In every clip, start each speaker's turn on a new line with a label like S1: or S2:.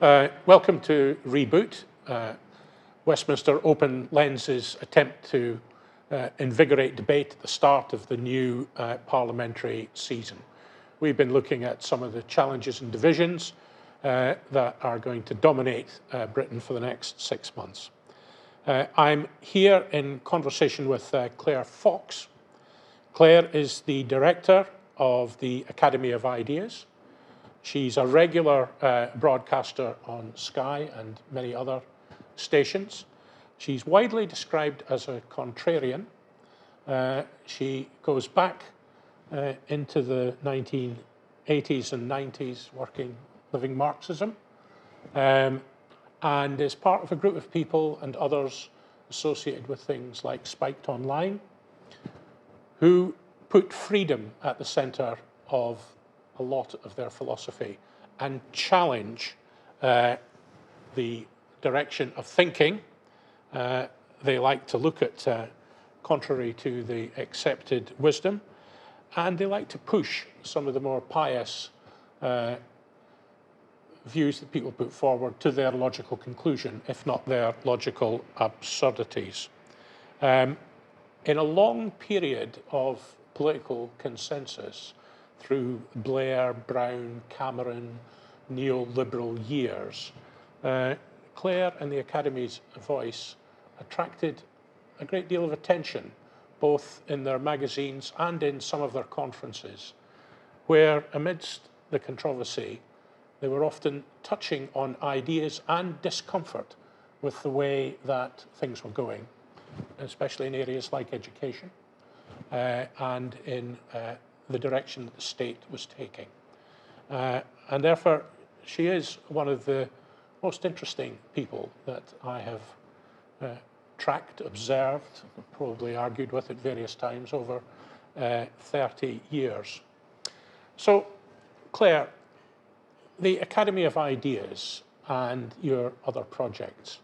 S1: Welcome to Reboot, Westminster Open Lens's attempt to invigorate debate at the start of the new parliamentary season. We've been looking at some of the challenges and divisions that are going to dominate Britain for the next 6 months. I'm here in conversation with Clair Fox. Clair is the director of the Academy of Ideas. She's a regular broadcaster on Sky and many other stations. She's widely described as a contrarian. She goes back into the 1980s and 90s living Marxism, and is part of a group of people and others associated with things like Spiked Online, who put freedom at the centre of a lot of their philosophy and challenge the direction of thinking. They like to look at contrary to the accepted wisdom, and they like to push some of the more pious views that people put forward to their logical conclusion, if not their logical absurdities. In a long period of political consensus through Blair, Brown, Cameron, neoliberal years, Clair and the Academy's voice attracted a great deal of attention, both in their magazines and in some of their conferences, where amidst the controversy, they were often touching on ideas and discomfort with the way that things were going, especially in areas like education and in the direction that the state was taking. And therefore, she is one of the most interesting people that I have tracked, observed, probably argued with at various times over 30 years. So, Clair, the Academy of Ideas and your other projects,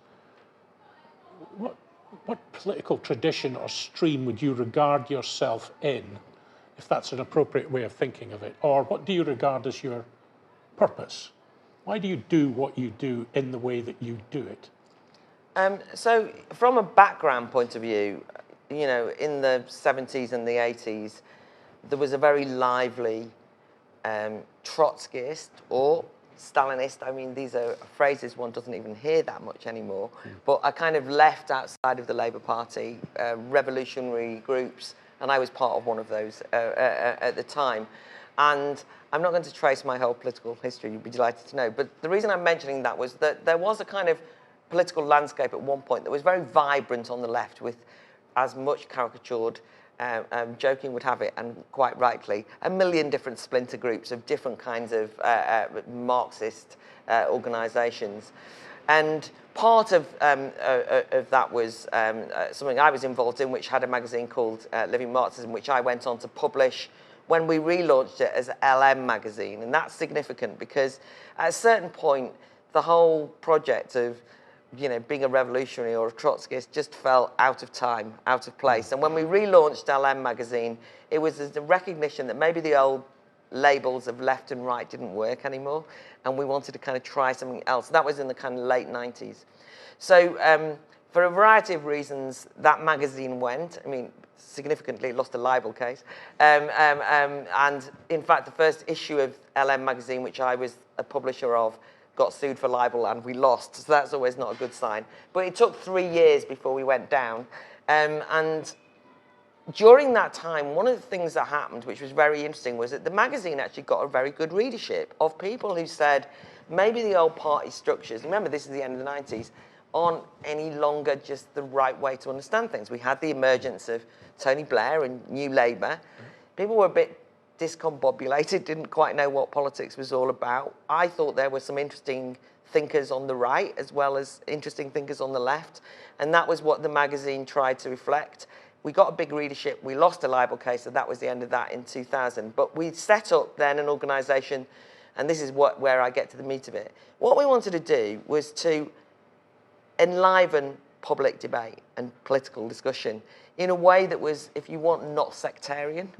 S1: what political tradition or stream would you regard yourself in, if that's an appropriate way of thinking of it? Or what do you regard as your purpose? Why do you do what you do in the way that you do it?
S2: So from a background point of view, you know, in the 70s and the 80s, there was a very lively Trotskyist or Stalinist. I mean, these are phrases one doesn't even hear that much anymore. But I kind of left outside of the Labour Party, revolutionary groups, and I was part of one of those at the time. And I'm not going to trace my whole political history, you'd be delighted to know. But the reason I'm mentioning that was that there was a kind of political landscape at one point that was very vibrant on the left, with, as much caricatured, joking would have it, and quite rightly, a million different splinter groups of different kinds of Marxist organisations. And part of that was something I was involved in, which had a magazine called Living Marxism, which I went on to publish when we relaunched it as LM magazine. And that's significant because at a certain point, the whole project of, you know, being a revolutionary or a Trotskyist just fell out of time, out of place. And when we relaunched LM magazine, it was the recognition that maybe the old labels of left and right didn't work anymore, and we wanted to kind of try something else. That was in the kind of late 90s. So for a variety of reasons, that magazine went. I mean, significantly, it lost a libel case. And in fact, the first issue of LM magazine, which I was a publisher of, got sued for libel, and we lost. So that's always not a good sign. But it took 3 years before we went down. And during that time, one of the things that happened, which was very interesting, was that the magazine actually got a very good readership of people who said, maybe the old party structures, remember this is the end of the 90s, aren't any longer just the right way to understand things. We had the emergence of Tony Blair and New Labour. People were a bit discombobulated, didn't quite know what politics was all about. I thought there were some interesting thinkers on the right as well as interesting thinkers on the left, and that was what the magazine tried to reflect. We got a big readership, we lost a libel case, and that was the end of that in 2000. But we set up then an organisation, and this is where I get to the meat of it. What we wanted to do was to enliven public debate and political discussion in a way that was, if you want, not sectarian.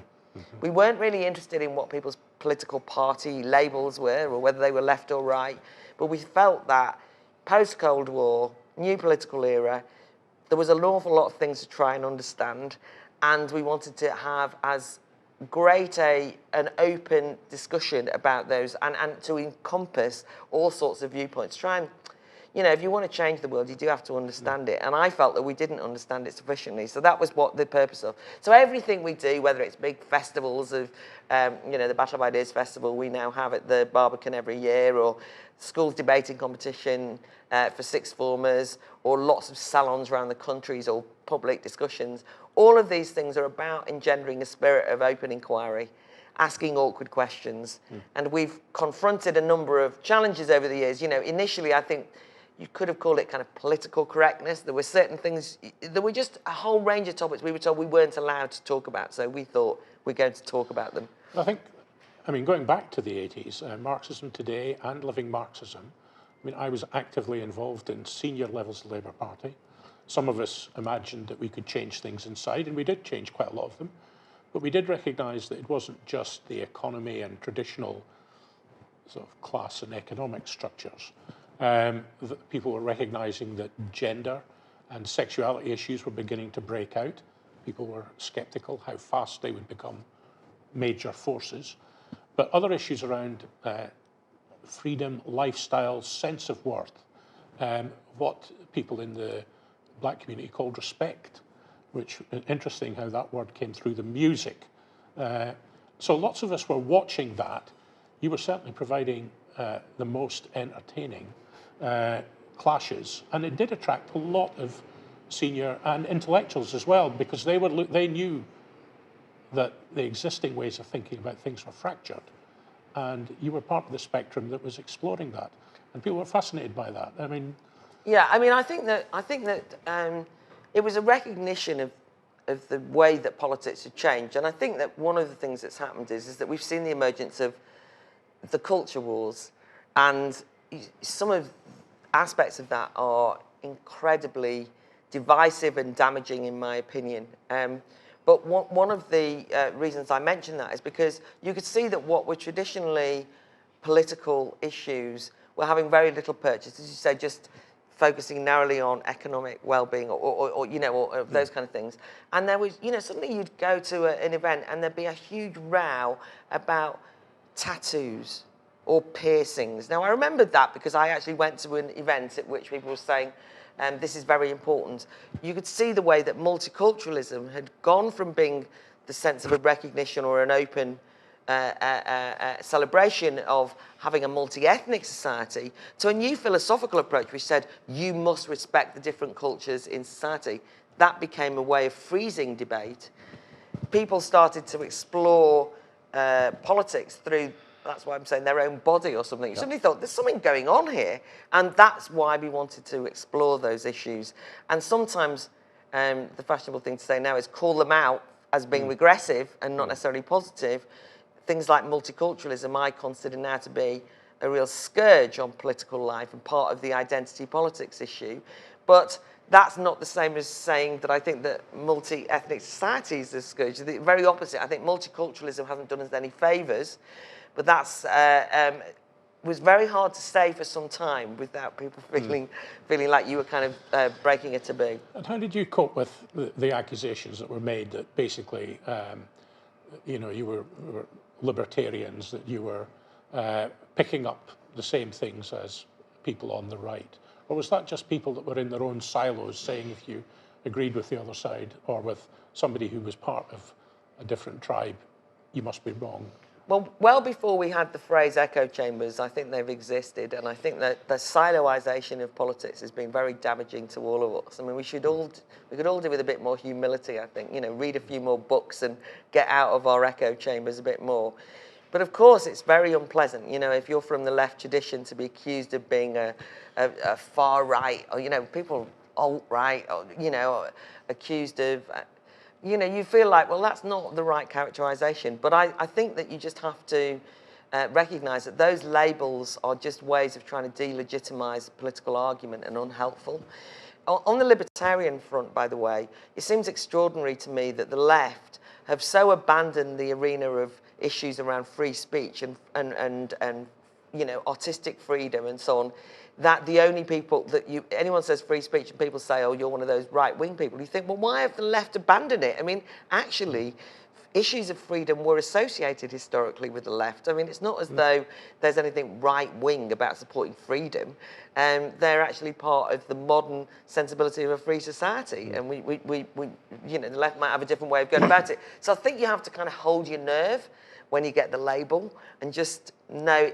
S2: We weren't really interested in what people's political party labels were, or whether they were left or right. But we felt that post-Cold War, new political era, there was an awful lot of things to try and understand, and we wanted to have as great an open discussion about those, and to encompass all sorts of viewpoints. Try and, if you want to change the world, you do have to understand it. And I felt that we didn't understand it sufficiently. So that was what the purpose of. So everything we do, whether it's big festivals of, the Battle of Ideas Festival we now have at the Barbican every year, or schools debating competition for sixth formers, or lots of salons around the countries, or public discussions, all of these things are about engendering a spirit of open inquiry, asking awkward questions. And we've confronted a number of challenges over the years. Initially, I think you could have called it kind of political correctness. There were certain things, there were just a whole range of topics we were told we weren't allowed to talk about. So we thought we're going to talk about them.
S1: Going back to the 80s, Marxism Today and Living Marxism, I was actively involved in senior levels of the Labour Party. Some of us imagined that we could change things inside, and we did change quite a lot of them. But we did recognise that it wasn't just the economy and traditional sort of class and economic structures. That people were recognising that gender and sexuality issues were beginning to break out. People were sceptical how fast they would become major forces. But other issues around freedom, lifestyle, sense of worth, what people in the black community called respect, which is interesting how that word came through the music. So lots of us were watching that. You were certainly providing the most entertaining clashes, and it did attract a lot of senior and intellectuals as well, because they knew that the existing ways of thinking about things were fractured, and you were part of the spectrum that was exploring that, and people were fascinated by that. I
S2: think that it was a recognition of the way that politics had changed, and I think that one of the things that's happened is that we've seen the emergence of the culture wars, and some of aspects of that are incredibly divisive and damaging, in my opinion. But one of the reasons I mention that is because you could see that what were traditionally political issues were having very little purchase, as you say, just focusing narrowly on economic well-being or those kind of things. And there was, suddenly you'd go to an event and there'd be a huge row about tattoos or piercings. Now, I remembered that because I actually went to an event at which people were saying, this is very important. You could see the way that multiculturalism had gone from being the sense of a recognition or an open celebration of having a multi-ethnic society to a new philosophical approach which said you must respect the different cultures in society. That became a way of freezing debate. People started to explore politics through, that's why I'm saying, their own body or something. You suddenly thought, there's something going on here. And that's why we wanted to explore those issues. And sometimes the fashionable thing to say now is call them out as being regressive and not necessarily positive. Things like multiculturalism I consider now to be a real scourge on political life and part of the identity politics issue. But that's not the same as saying that I think that multi-ethnic societies are a scourge. The very opposite. I think multiculturalism hasn't done us any favours. But that's was very hard to say for some time without people feeling like you were kind of breaking a taboo.
S1: And how did you cope with the accusations that were made that basically, you were libertarians, that you were picking up the same things as people on the right? Or was that just people that were in their own silos saying if you agreed with the other side or with somebody who was part of a different tribe, you must be wrong?
S2: Well before we had the phrase echo chambers, I think they've existed, and I think that the siloisation of politics has been very damaging to all of us. I mean, we could all do with a bit more humility, I think. Read a few more books and get out of our echo chambers a bit more. But of course, it's very unpleasant. If you're from the left tradition, to be accused of being a far right, or people alt right, or accused of. You feel like, well, that's not the right characterisation. But I think that you just have to recognise that those labels are just ways of trying to delegitimise political argument and unhelpful. On the libertarian front, by the way, it seems extraordinary to me that the left have so abandoned the arena of issues around free speech and artistic freedom and so on, that the only people that anyone says free speech and people say, oh, you're one of those right-wing people, you think, well, why have the left abandoned it? I mean, actually, issues of freedom were associated historically with the left. I mean, it's not as though there's anything right-wing about supporting freedom. They're actually part of the modern sensibility of a free society. And the left might have a different way of going about it. So I think you have to kind of hold your nerve when you get the label and just know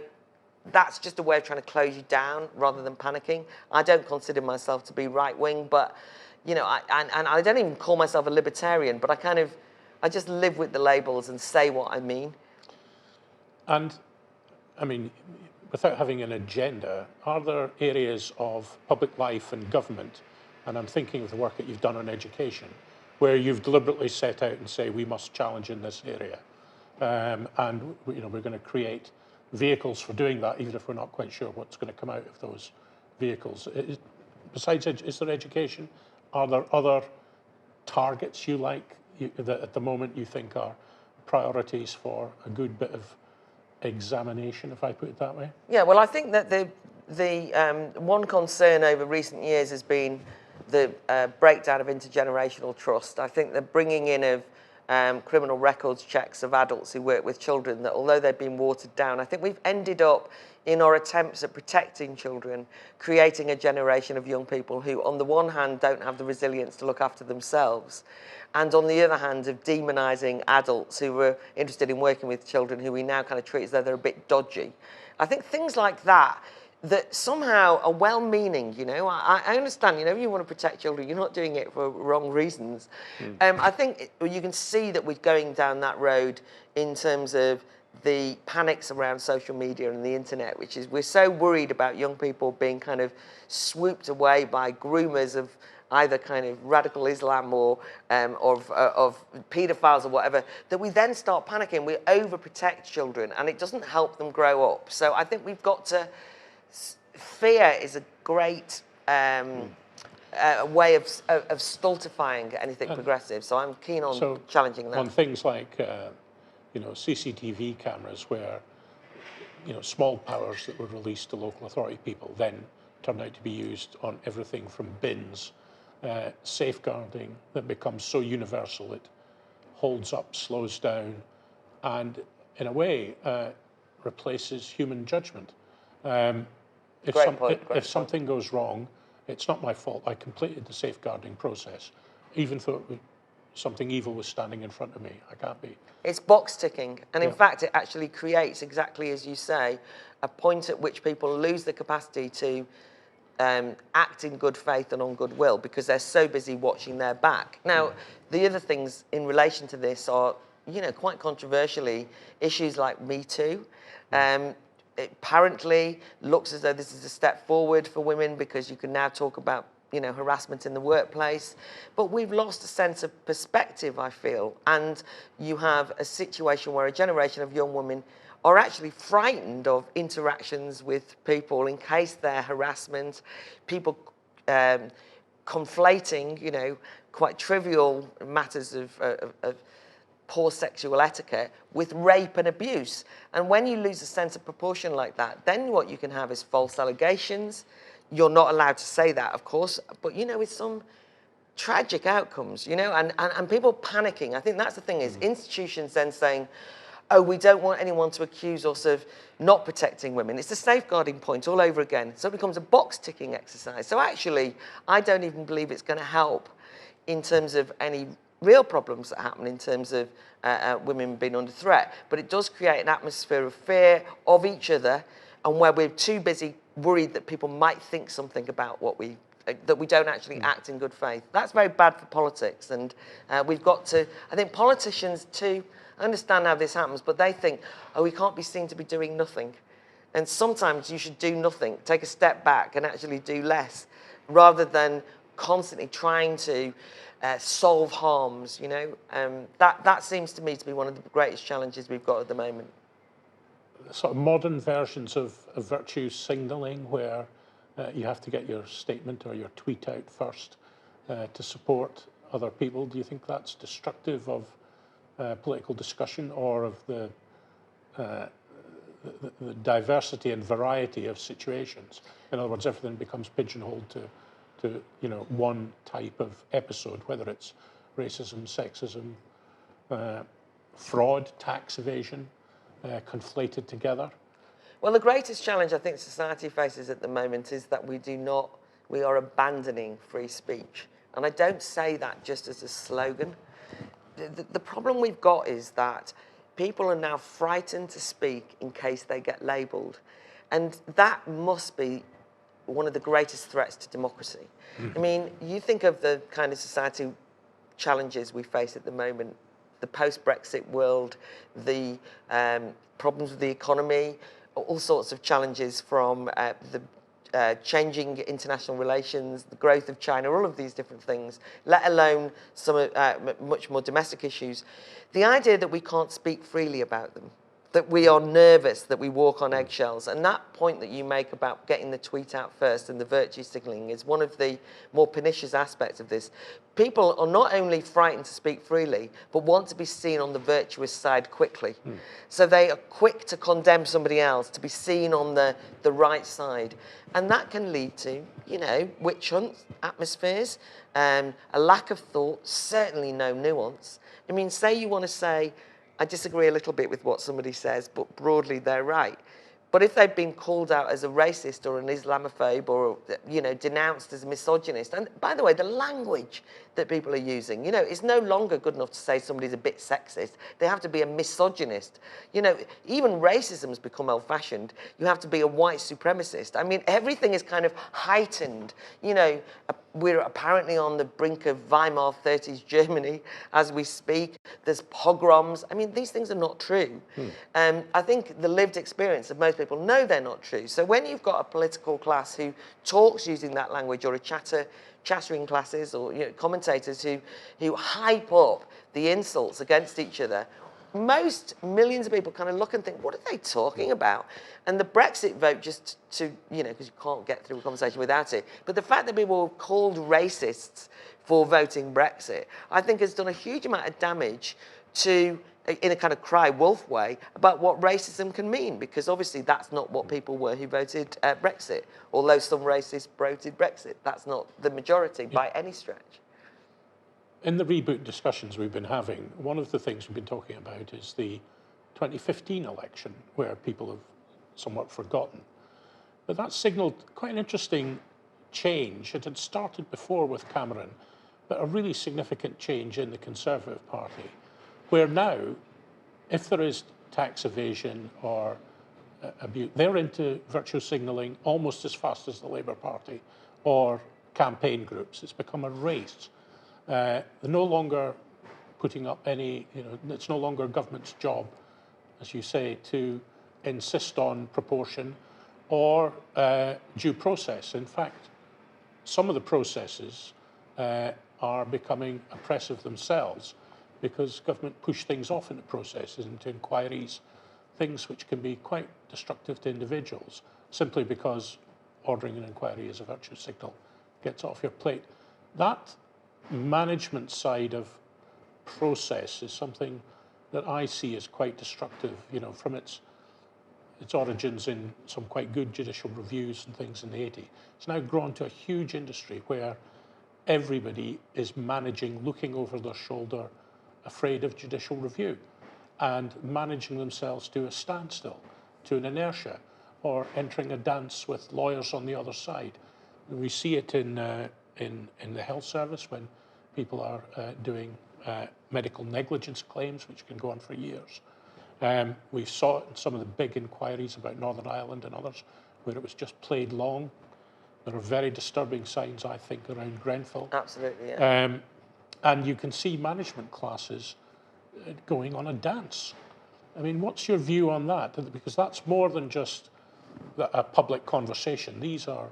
S2: that's just a way of trying to close you down rather than panicking. I don't consider myself to be right-wing, but, I don't even call myself a libertarian, but I just live with the labels and say what I mean.
S1: And, I mean, without having an agenda, are there areas of public life and government, and I'm thinking of the work that you've done on education, where you've deliberately set out and say we must challenge in this area, and we're going to create vehicles for doing that, even if we're not quite sure what's going to come out of those vehicles. Besides, is there education? Are there other targets you like that at the moment you think are priorities for a good bit of examination, if I put it that way? Yeah,
S2: well, I think that the one concern over recent years has been the breakdown of intergenerational trust. I think the bringing in of criminal records checks of adults who work with children, that although they've been watered down, I think we've ended up, in our attempts at protecting children, creating a generation of young people who, on the one hand, don't have the resilience to look after themselves, and on the other hand, of demonising adults who were interested in working with children, who we now kind of treat as though they're a bit dodgy. I think things like that somehow are well-meaning, I understand, you want to protect children, you're not doing it for wrong reasons. I think you can see that we're going down that road in terms of the panics around social media and the internet, which is we're so worried about young people being kind of swooped away by groomers of either kind of radical Islam or of paedophiles or whatever, that we then start panicking. We overprotect children and it doesn't help them grow up. So I think we've got to... Fear is a great way of stultifying anything progressive. So I'm keen on challenging that.
S1: On things like, CCTV cameras where, small powers that were released to local authority people then turned out to be used on everything from bins, safeguarding that becomes so universal it holds up, slows down, and in a way replaces human judgment. If something goes wrong, it's not my fault. I completed the safeguarding process, even though something evil was standing in front of me. I can't be.
S2: It's box ticking. And in fact, it actually creates, exactly as you say, a point at which people lose the capacity to act in good faith and on goodwill because they're so busy watching their back. Now, the other things in relation to this are, quite controversially, issues like Me Too. It apparently looks as though this is a step forward for women because you can now talk about, harassment in the workplace. But we've lost a sense of perspective, I feel. And you have a situation where a generation of young women are actually frightened of interactions with people in case they're harassment, people conflating, quite trivial matters of poor sexual etiquette with rape and abuse. And when you lose a sense of proportion like that, then what you can have is false allegations. You're not allowed to say that, of course, but, with some tragic outcomes, and people panicking. I think that's the thing is institutions then saying, oh, we don't want anyone to accuse us of not protecting women. It's a safeguarding point all over again. So it becomes a box-ticking exercise. So actually, I don't even believe it's going to help in terms of any real problems that happen in terms of women being under threat. But it does create an atmosphere of fear of each other and where we're too busy worried that people might think something about that we don't actually act in good faith. That's very bad for politics. And we've got to, I think politicians too, I understand how this happens, but they think, oh, we can't be seen to be doing nothing. And sometimes you should do nothing, take a step back and actually do less, rather than constantly trying to solve harms, That seems to me to be one of the greatest challenges we've got at the moment.
S1: Sort of modern versions of virtue signalling where you have to get your statement or your tweet out first to support other people. Do you think that's destructive of political discussion or of the the diversity and variety of situations. In other words, everything becomes pigeonholed to one type of episode, whether it's racism, sexism, fraud, tax evasion, conflated together.
S2: Well, the greatest challenge I think society faces at the moment is that we are abandoning free speech. And I don't say that just as a slogan. The problem we've got is that people are now frightened to speak in case they get labelled. And that must be one of the greatest threats to democracy. I mean, you think of the kind of society challenges we face at the moment, the post-Brexit world, the problems with the economy, all sorts of challenges from the changing international relations, the growth of China, all of these different things, let alone some much more domestic issues. The idea that we can't speak freely about them, that we are nervous, that we walk on eggshells, and that point that you make about getting the tweet out first and the virtue signalling is one of the more pernicious aspects of this. People are not only frightened to speak freely, but want to be seen on the virtuous side quickly. So they are quick to condemn somebody else, to be seen on the right side. And that can lead to, witch hunt atmospheres, a lack of thought, certainly no nuance. I mean, say you want to say, I disagree a little bit with what somebody says, but broadly they're right. But if they've been called out as a racist or an Islamophobe or, denounced as a misogynist, and by the way, the language that people are using, it's no longer good enough to say somebody's a bit sexist. They have to be a misogynist. Even racism's become old-fashioned. You have to be a white supremacist. I mean, everything is kind of heightened. We're apparently on the brink of Weimar 30s Germany as we speak. There's pogroms. I mean, these things are not true. I think the lived experience of most people know they're not true. So when you've got a political class who talks using that language, or a chattering classes, or commentators who hype up the insults against each other, most millions of people kind of look and think, what are they talking about? And the Brexit vote, just to, because you can't get through a conversation without it, but the fact that people were called racists for voting Brexit, I think has done a huge amount of damage to, in a kind of cry wolf way, about what racism can mean, because obviously that's not what people were who voted Brexit. Although some racists voted Brexit, that's not the majority by any stretch.
S1: In the Reboot discussions we've been having, one of the things we've been talking about is the 2015 election, where people have somewhat forgotten. But that signalled quite an interesting change. It had started before with Cameron, but a really significant change in the Conservative Party, where now, if there is tax evasion or abuse, they're into virtue signalling almost as fast as the Labour Party or campaign groups. It's become a race. They're no longer putting up any, it's no longer government's job, as you say, to insist on proportion or due process. In fact, some of the processes are becoming oppressive themselves, because government push things off into processes, into inquiries, things which can be quite destructive to individuals, simply because ordering an inquiry as a virtue signal gets off your plate. That management side of process is something that I see as quite destructive, from its origins in some quite good judicial reviews and things in the 80s. It's now grown to a huge industry where everybody is managing, looking over their shoulder, afraid of judicial review, and managing themselves to a standstill, to an inertia, or entering a dance with lawyers on the other side. We see it in the health service when people are doing medical negligence claims, which can go on for years. We saw it in some of the big inquiries about Northern Ireland and others, where it was just played long. There are very disturbing signs, I think, around Grenfell.
S2: Absolutely, yeah.
S1: And you can see management classes going on a dance. I mean, what's your view on that? Because that's more than just a public conversation. These are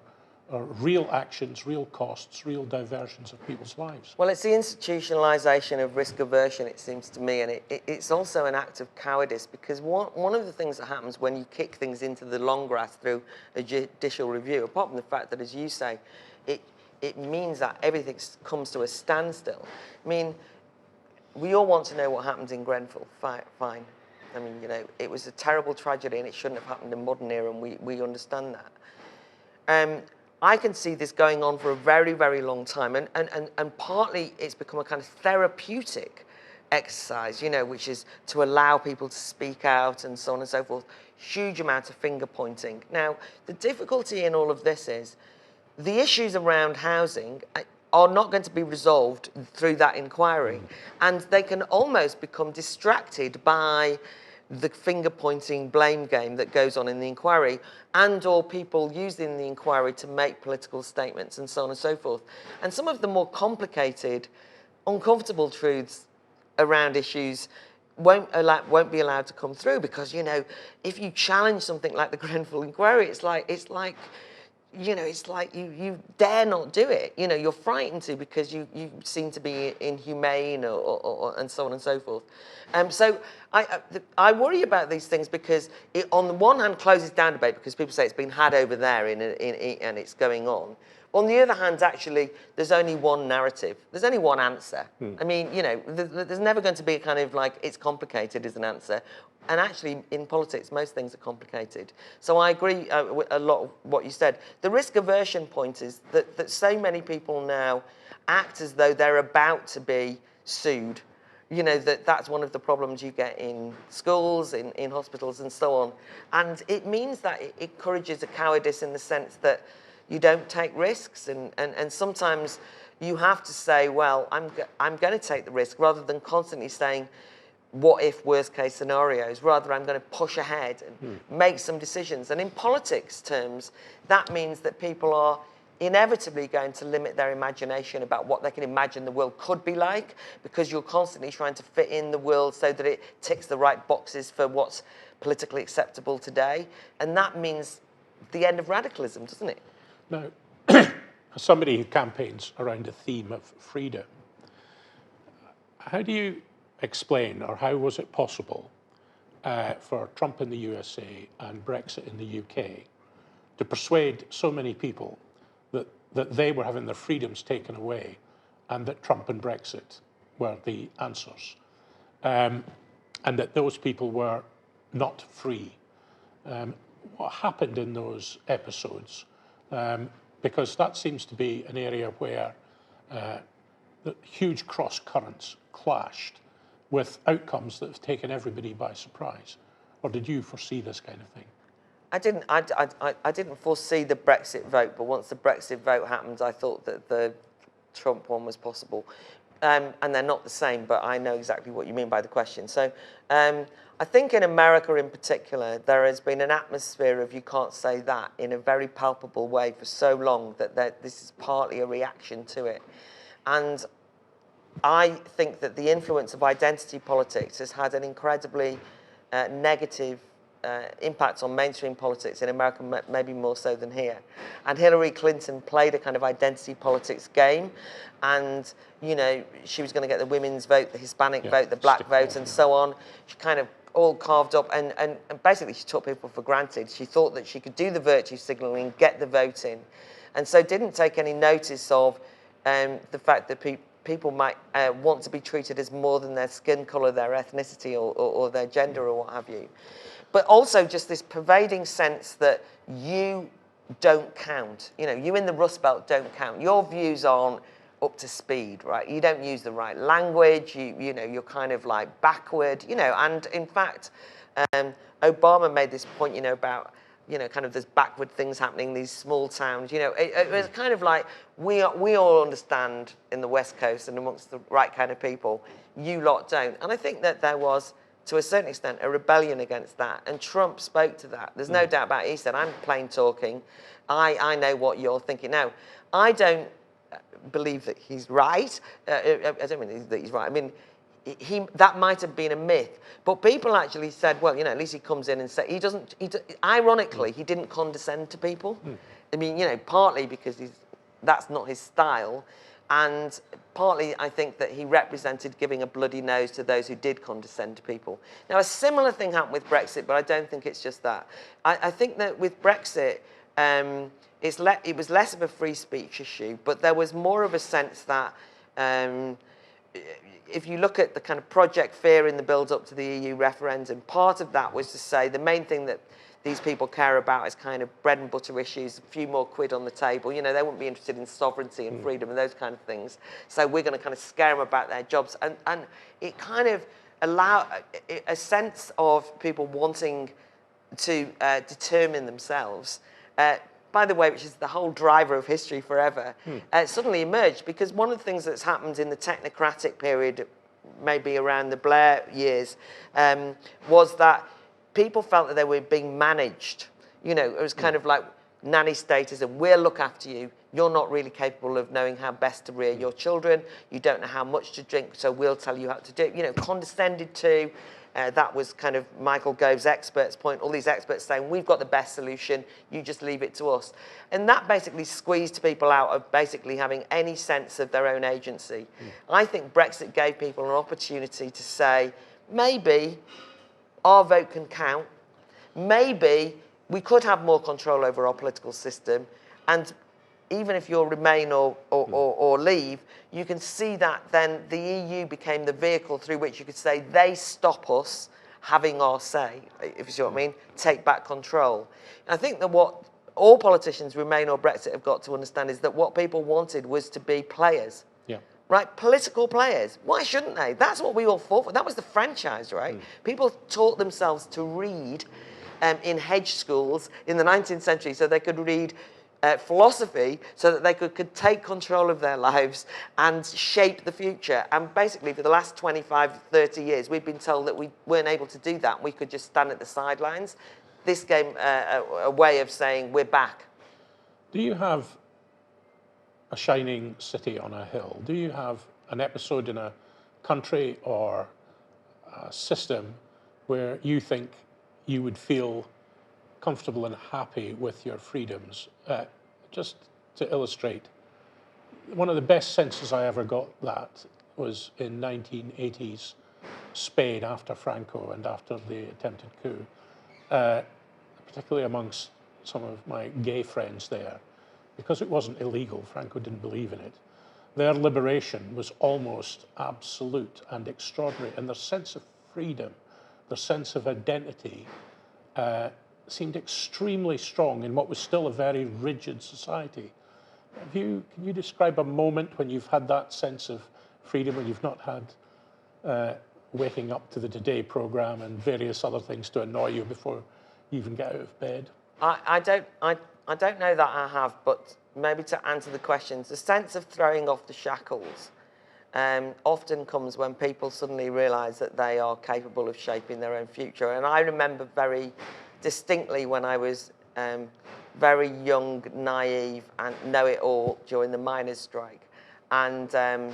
S1: real actions, real costs, real diversions of people's lives.
S2: Well, it's the institutionalisation of risk aversion, it seems to me, and it's also an act of cowardice, because one of the things that happens when you kick things into the long grass through a judicial review, apart from the fact that, as you say, it means that everything comes to a standstill. I mean, we all want to know what happens in Grenfell, fine. I mean, you know, it was a terrible tragedy and it shouldn't have happened in modern era, and we understand that. I can see this going on for a very, very long time, and partly it's become a kind of therapeutic exercise, you know, which is to allow people to speak out and so on and so forth. Huge amount of finger pointing. Now, the difficulty in all of this is the issues around housing are not going to be resolved through that inquiry, and they can almost become distracted by the finger-pointing blame game that goes on in the inquiry, and or people using the inquiry to make political statements and so on and so forth. And some of the more complicated, uncomfortable truths around issues won't be allowed to come through, because, you know, if you challenge something like the Grenfell inquiry, it's like you know, it's like you dare not do it. You know, you're frightened to, because you seem to be inhumane or and so on and so forth. So I worry about these things, because it, on the one hand, closes down debate, because people say it's been had over there and it's going on. On the other hand, actually, there's only one narrative. There's only one answer. I mean, you know, there's never going to be a kind of like, it's complicated as an answer. And actually, in politics, most things are complicated. So I agree with a lot of what you said. The risk aversion point is that so many people now act as though they're about to be sued. You know, that's one of the problems you get in schools, in hospitals, and so on. And it means that it encourages a cowardice, in the sense that you don't take risks, and sometimes you have to say, well, I'm going to take the risk, rather than constantly saying, what if, worst case scenarios. Rather, I'm going to push ahead and make some decisions. And in politics terms, that means that people are inevitably going to limit their imagination about what they can imagine the world could be like, because you're constantly trying to fit in the world so that it ticks the right boxes for what's politically acceptable today. And that means the end of radicalism, doesn't it?
S1: Now, as somebody who campaigns around the theme of freedom, how do you explain, or how was it possible for Trump in the USA and Brexit in the UK to persuade so many people that they were having their freedoms taken away, and that Trump and Brexit were the answers, and that those people were not free? What happened in those episodes? Because that seems to be an area where the huge cross currents clashed with outcomes that have taken everybody by surprise. Or did you foresee this kind of thing?
S2: I didn't foresee the Brexit vote, but once the Brexit vote happened, I thought that the Trump one was possible. And they're not the same, but I know exactly what you mean by the question. So I think in America in particular, there has been an atmosphere of you can't say that in a very palpable way for so long, that this is partly a reaction to it. And I think that the influence of identity politics has had an incredibly negative impact on mainstream politics in America, maybe more so than here. And Hillary Clinton played a kind of identity politics game, and, you know, she was going to get the women's vote, the Hispanic vote, the black vote, and so on. She kind of all carved up, and basically she took people for granted. She thought that she could do the virtue signalling, get the vote in, and so didn't take any notice of the fact that people might want to be treated as more than their skin colour, their ethnicity, or their gender, or what have you. But also just this pervading sense that you don't count. You know, you in the Rust Belt don't count. Your views aren't up to speed, right? You don't use the right language. You know, you're kind of like backward. You know, and in fact, Obama made this point, you know, about, you know, kind of there's backward things happening, these small towns. You know, it was kind of like we all understand in the West Coast and amongst the right kind of people. You lot don't. And I think that there was, to a certain extent, a rebellion against that. And Trump spoke to that. There's no doubt about it. He said, I'm plain talking. I know what you're thinking. Now, I don't believe that he's right. I don't mean that he's right. I mean, that might have been a myth. But people actually said, well, you know, at least he comes in and says, ironically, he didn't condescend to people. I mean, you know, partly because that's not his style. And partly, I think that he represented giving a bloody nose to those who did condescend to people. Now, a similar thing happened with Brexit, but I don't think it's just that. I think that with Brexit, it was less of a free speech issue, but there was more of a sense that if you look at the kind of project fear in the build-up to the EU referendum, part of that was to say the main thing that these people care about is kind of bread and butter issues, a few more quid on the table. You know, they wouldn't be interested in sovereignty and freedom and those kind of things. So we're going to kind of scare them about their jobs. And it kind of allowed a sense of people wanting to determine themselves, by the way, which is the whole driver of history forever, suddenly emerged, because one of the things that's happened in the technocratic period, maybe around the Blair years, was that people felt that they were being managed. You know, it was kind of like nanny status, and we'll look after you. You're not really capable of knowing how best to rear your children. You don't know how much to drink, so we'll tell you how to do it. You know, condescended to. That was kind of Michael Gove's experts' point. All these experts saying, we've got the best solution, you just leave it to us. And that basically squeezed people out of basically having any sense of their own agency. I think Brexit gave people an opportunity to say, maybe our vote can count. Maybe we could have more control over our political system. And even if you'll remain or leave, you can see that then the EU became the vehicle through which you could say they stop us having our say, if you see what I mean, take back control. And I think that what all politicians, Remain or Brexit, have got to understand is that what people wanted was to be players. Yeah. Right, political players. Why shouldn't they? That's what we all fought for. That was the franchise, right? People taught themselves to read in hedge schools in the 19th century so they could read philosophy so that they could take control of their lives and shape the future. And basically for the last 25, 30 years, we've been told that we weren't able to do that. We could just stand at the sidelines. This gave a way of saying we're back.
S1: Do you have a shining city on a hill? Do you have an episode in a country or a system where you think you would feel comfortable and happy with your freedoms? Just to illustrate, one of the best senses I ever got that was in 1980s Spain after Franco and after the attempted coup, particularly amongst some of my gay friends there, because it wasn't illegal, Franco didn't believe in it. Their liberation was almost absolute and extraordinary, and their sense of freedom, their sense of identity, seemed extremely strong in what was still a very rigid society. Can you describe a moment when you've had that sense of freedom, when you've not had waking up to the Today programme and various other things to annoy you before you even get out of bed?
S2: I don't know that I have, but maybe to answer the questions, the sense of throwing off the shackles often comes when people suddenly realise that they are capable of shaping their own future. And I remember very distinctly when I was very young, naive, and know-it-all during the miners' strike. And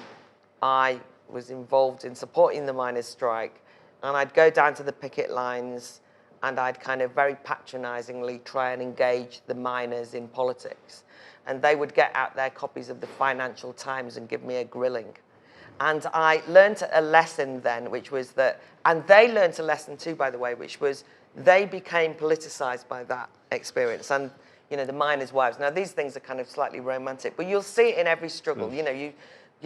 S2: I was involved in supporting the miners' strike. And I'd go down to the picket lines and I'd kind of very patronisingly try and engage the miners in politics. And they would get out their copies of the Financial Times and give me a grilling. And I learned a lesson then, which was that, and they learned a lesson too, by the way, which was they became politicised by that experience. And, you know, the miners' wives. Now, these things are kind of slightly romantic, but you'll see it in every struggle. You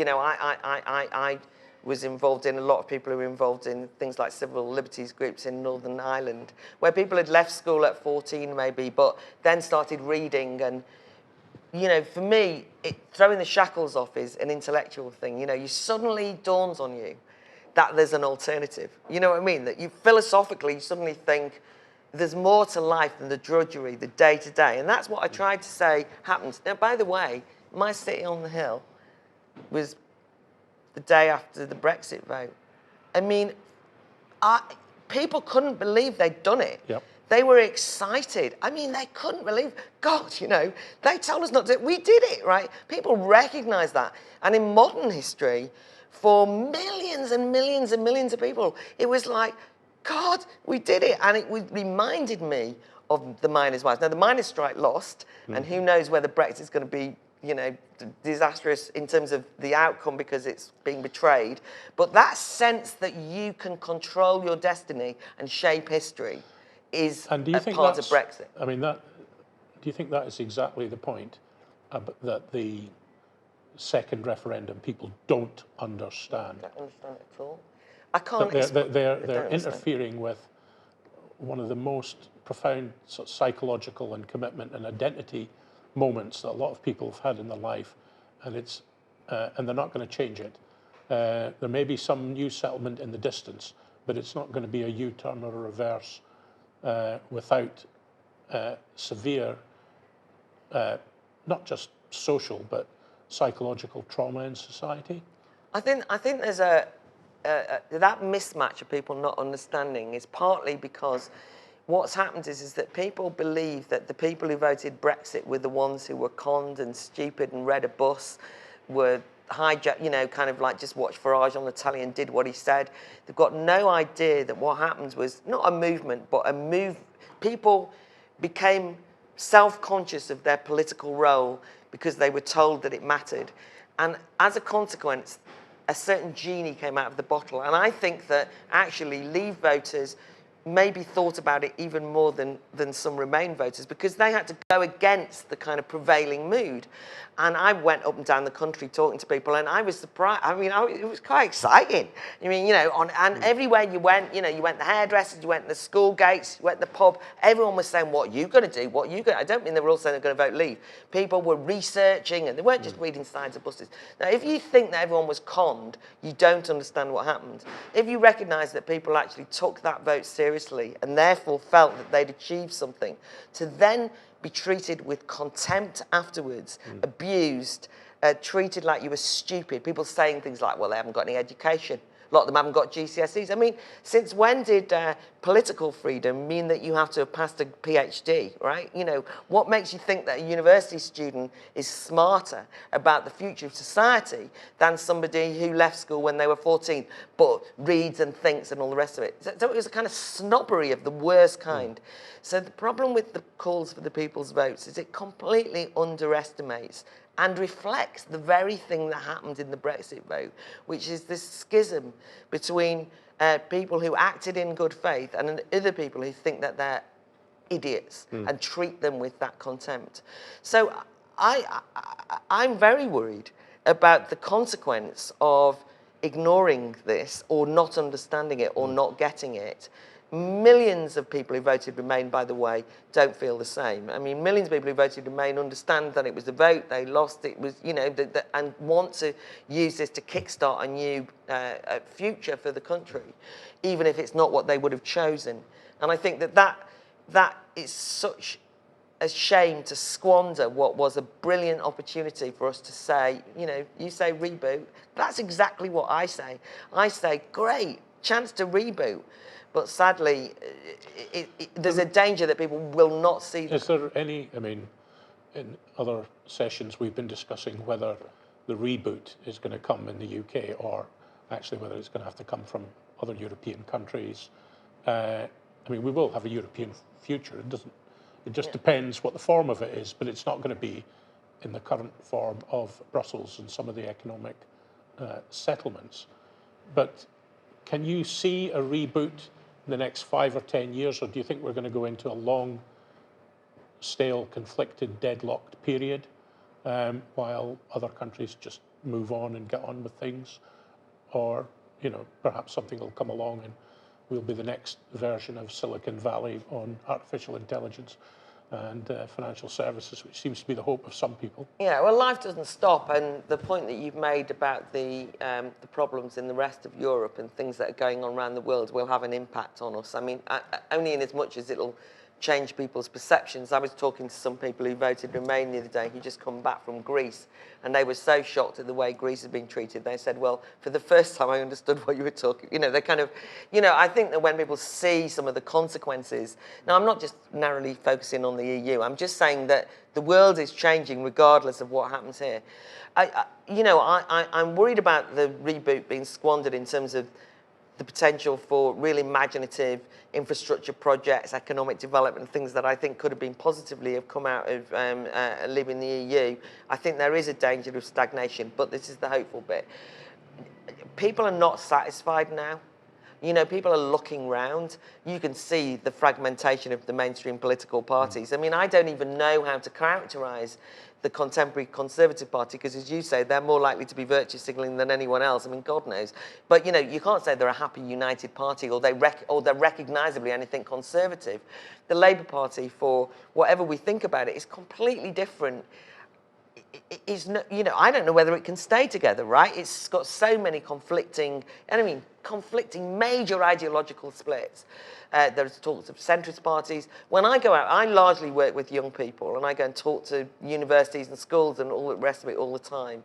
S2: know, I was involved in, a lot of people who were involved in things like civil liberties groups in Northern Ireland, where people had left school at 14 maybe, but then started reading. And, you know, for me, throwing the shackles off is an intellectual thing. You know, you suddenly dawns on you that there's an alternative. You know what I mean? That you philosophically you suddenly think there's more to life than the drudgery, the day-to-day. And that's what I tried to say happens. Now, by the way, my city on the hill was the day after the Brexit vote. I mean, people couldn't believe they'd done it. Yep. They were excited. I mean, they couldn't believe, God, you know, they told us not to, we did it, right? People recognise that. And in modern history, for millions and millions and millions of people, it was like, God, we did it. And it reminded me of the miners' wives. Now, the miners' strike lost, and who knows whether Brexit's going to be, you know, disastrous in terms of the outcome because it's being betrayed. But that sense that you can control your destiny and shape history is a part of Brexit.
S1: I mean, do you think that is exactly the point? That
S2: Mm.
S1: referendum people don't understand.
S2: I don't understand it at all. I can't.
S1: They're interfering with one of the most profound sort of psychological and commitment and identity moments that a lot of people have had in their life, and and they're not going to change it. There may be some new settlement in the distance, but it's not going to be a U-turn or a reverse without severe, not just social, but psychological trauma in society.
S2: I think there's that mismatch of people not understanding is partly because what's happened is that people believe that the people who voted Brexit were the ones who were conned and stupid and read a bus, were hijacked, you know, kind of like just watched Farage on the telly and did what he said. They've got no idea that what happened was not a movement, but people became self-conscious of their political role because they were told that it mattered. And as a consequence, a certain genie came out of the bottle. And I think that actually Leave voters maybe thought about it even more than some Remain voters, because they had to go against the kind of prevailing mood. And I went up and down the country talking to people, and I was surprised. I mean, it was quite exciting. I mean, you know, and everywhere you went, you know, you went to the hairdressers, you went to the school gates, you went to the pub, everyone was saying, what are you going to do? What are you going to... I don't mean they were all saying they're going to vote Leave. People were researching, and they weren't just reading signs of buses. Now, if you think that everyone was conned, you don't understand what happened. If you recognise that people actually took that vote seriously and therefore felt that they'd achieved something, to then be treated with contempt afterwards, abused, treated like you were stupid, people saying things like, well, they haven't got any education. A lot of them haven't got GCSEs. I mean, since when did political freedom mean that you have to have passed a PhD, right? You know, what makes you think that a university student is smarter about the future of society than somebody who left school when they were 14, but reads and thinks and all the rest of it? So it was a kind of snobbery of the worst kind. So the problem with the calls for the people's votes is it completely underestimates and reflects the very thing that happened in the Brexit vote, which is this schism between people who acted in good faith and other people who think that they're idiots and treat them with that contempt. So I'm very worried about the consequence of ignoring this or not understanding it or not getting it. Millions of people who voted Remain, by the way, don't feel the same. I mean, millions of people who voted Remain understand that it was the vote, they lost, it was, you know, and want to use this to kickstart a new future for the country, even if it's not what they would have chosen. And I think that is such a shame to squander what was a brilliant opportunity for us to say, you know, you say reboot, that's exactly what I say. I say, great, chance to reboot. But sadly, there's a danger that people will not see that.
S1: Is there any, I mean, in other sessions we've been discussing whether the reboot is going to come in the UK or actually whether it's going to have to come from other European countries. I mean, we will have a European future. It just depends what the form of it is, but it's not going to be in the current form of Brussels and some of the economic settlements. But can you see a reboot in the next 5 or 10 years, or do you think we're going to go into a long, stale, conflicted, deadlocked period while other countries just move on and get on with things? Or, you know, perhaps something will come along and we'll be the next version of Silicon Valley on artificial intelligence and financial services, which seems to be the hope of some people.
S2: Yeah, well, life doesn't stop, and the point that you've made about the problems in the rest of Europe and things that are going on around the world will have an impact on us. I mean, only in as much as it'll change people's perceptions. I was talking to some people who voted Remain the other day who just come back from Greece, and they were so shocked at the way Greece has been treated. They said, well, for the first time I understood what you were talking. You know, they kind of, you know, I think that when people see some of the consequences, now I'm not just narrowly focusing on the EU, I'm just saying that the world is changing regardless of what happens here. I'm worried about the reboot being squandered in terms of the potential for really imaginative infrastructure projects, economic development, things that I think could have been positively have come out of leaving the EU. I think there is a danger of stagnation, but this is the hopeful bit. People are not satisfied now. You know, people are looking round. You can see the fragmentation of the mainstream political parties. I mean, I don't even know how to characterise the contemporary Conservative Party, because as you say, they're more likely to be virtue signalling than anyone else. I mean, God knows. But, you know, you can't say they're a happy, united party or they're recognisably anything conservative. The Labour Party, for whatever we think about it, is completely different. Is no, you know, I don't know whether it can stay together, right? It's got so many conflicting major ideological splits. There's talks of centrist parties. When I go out, I largely work with young people, and I go and talk to universities and schools and all the rest of it all the time.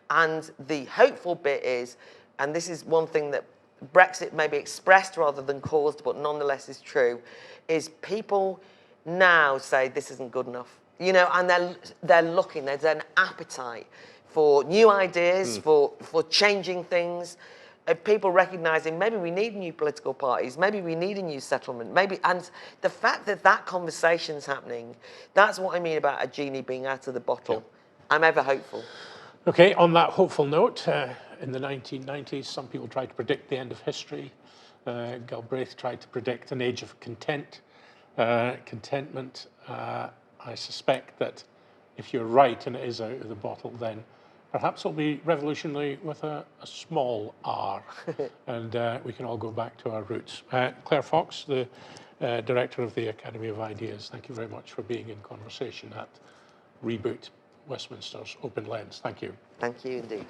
S2: And the hopeful bit is, and this is one thing that Brexit may be expressed rather than caused, but nonetheless is true, is people now say this isn't good enough. You know, and they're looking, there's an appetite for new ideas, for changing things, people recognising maybe we need new political parties, maybe we need a new settlement, and the fact that that conversation's happening, that's what I mean about a genie being out of the bottle. Yep. I'm ever hopeful.
S1: Okay, on that hopeful note, in the 1990s, some people tried to predict the end of history. Galbraith tried to predict an age of contentment. I suspect that if you're right and it is out of the bottle, then perhaps it'll be revolutionary with a small r, and we can all go back to our roots. Clair Fox, the Director of the Academy of Ideas, thank you very much for being in conversation at Reboot, Westminster's Open Lens. Thank you.
S2: Thank you indeed.